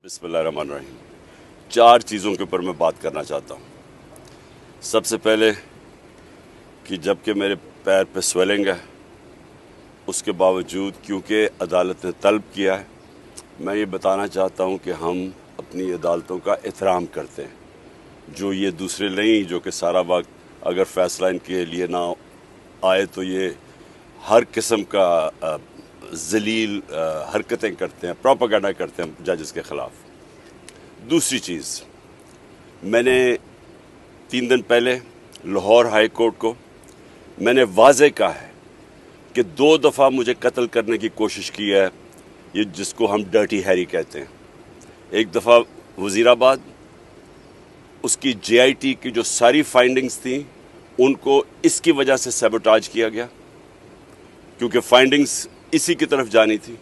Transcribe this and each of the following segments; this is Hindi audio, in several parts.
बिस्मिल्लाहिर्रहमानिर्रहीम। 4 चीज़ों के ऊपर मैं बात करना चाहता हूँ। सबसे पहले कि जबकि मेरे पैर पे स्वेलिंग है, उसके बावजूद क्योंकि अदालत ने तलब किया है, मैं ये बताना चाहता हूँ कि हम अपनी अदालतों का एहतराम करते हैं। जो ये दूसरे नहीं जो कि सारा वक्त अगर फ़ैसला इनके लिए ना आए तो ये हर किस्म का ज़लील हरकतें करते हैं, प्रोपेगेंडा करते हैं जजेस के ख़िलाफ़। दूसरी चीज़, मैंने 3 दिन पहले लाहौर हाई कोर्ट को मैंने वाज़े कहा है कि 2 दफ़ा मुझे कत्ल करने की कोशिश की है, ये जिसको हम डर्टी हैरी कहते हैं। एक दफ़ा वज़ीराबाद, उसकी JIT की जो सारी फाइंडिंग्स थी उनको इसकी वजह से सैबोटाज किया गया क्योंकि फाइंडिंग्स इसी की तरफ जानी थी।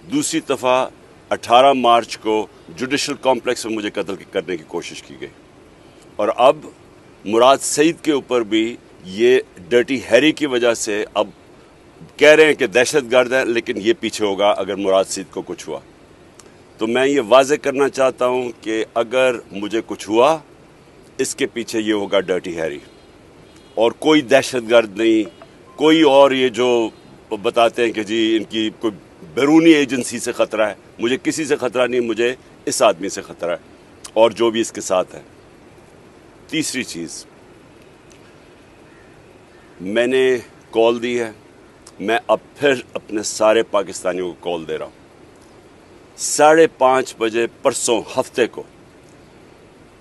दूसरी दफ़ा 18 मार्च को जुडिशल कॉम्प्लेक्स में मुझे कत्ल करने की कोशिश की गई और अब मुराद सईद के ऊपर भी ये डर्टी हैरी की वजह से अब कह रहे हैं कि दहशतगर्द है, लेकिन ये पीछे होगा अगर मुराद सईद को कुछ हुआ। तो मैं ये वाज़े करना चाहता हूँ कि अगर मुझे कुछ हुआ, इसके पीछे ये होगा डर्टी हैरी और कोई दहशतगर्द नहीं, कोई और ये जो बताते हैं कि जी इनकी कोई बैरूनी एजेंसी से ख़तरा है। मुझे किसी से ख़तरा नहीं, मुझे इस आदमी से ख़तरा है और जो भी इसके साथ है। तीसरी चीज़, मैंने कॉल दी है, मैं अब फिर अपने सारे पाकिस्तानियों को कॉल दे रहा हूँ। 5:30 बजे परसों हफ्ते को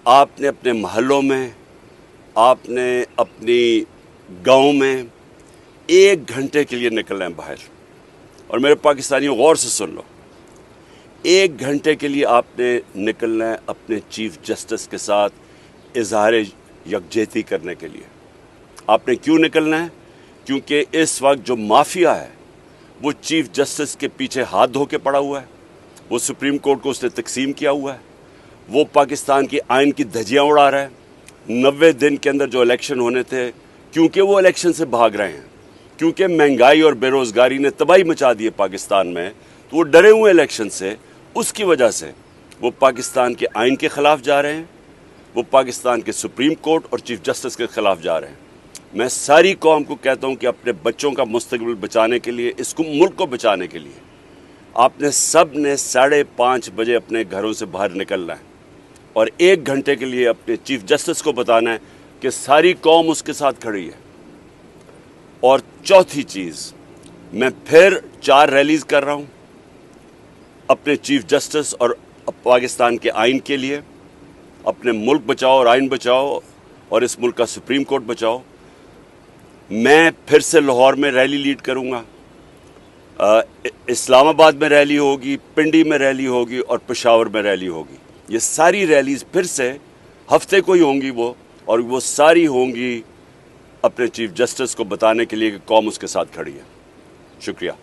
आपने अपने महलों में, आपने अपनी गाँव में 1 घंटे के लिए निकलना है बाहर। और मेरे पाकिस्तानियों गौर से सुन लो, 1 घंटे के लिए आपने निकलना है अपने चीफ जस्टिस के साथ इजहार यकजहती करने के लिए। आपने क्यों निकलना है? क्योंकि इस वक्त जो माफिया है वो चीफ जस्टिस के पीछे हाथ धो के पड़ा हुआ है। वो सुप्रीम कोर्ट को उसने तकसीम किया हुआ है। वो पाकिस्तान की आइन की धज्जियाँ उड़ा रहा है। 90 दिन के अंदर जो इलेक्शन होने थे, क्योंकि वो इलेक्शन से भाग रहे हैं, क्योंकि महंगाई और बेरोज़गारी ने तबाही मचा दी है पाकिस्तान में, तो वो डरे हुए इलेक्शन से, उसकी वजह से वो पाकिस्तान के आइन के ख़िलाफ़ जा रहे हैं, वो पाकिस्तान के सुप्रीम कोर्ट और चीफ जस्टिस के ख़िलाफ़ जा रहे हैं। मैं सारी कौम को कहता हूँ कि अपने बच्चों का मुस्तकबिल बचाने के लिए, इसको मुल्क को बचाने के लिए आपने सब ने 5:30 बजे अपने घरों से बाहर निकलना है और 1 घंटे के लिए अपने चीफ जस्टिस को बताना है कि सारी कौम उसके साथ खड़ी है। और चौथी चीज़, मैं फिर 4 रैलीज़ कर रहा हूँ अपने चीफ जस्टिस और पाकिस्तान के आइन के लिए। अपने मुल्क बचाओ और आइन बचाओ और इस मुल्क का सुप्रीम कोर्ट बचाओ। मैं फिर से लाहौर में रैली लीड करूँगा, इस्लामाबाद में रैली होगी, पिंडी में रैली होगी और पेशावर में रैली होगी। ये सारी रैलीज़ फिर से हफ्ते को ही होंगी वो, और वो सारी होंगी अपने चीफ जस्टिस को बताने के लिए कि कौम उसके साथ खड़ी है। शुक्रिया।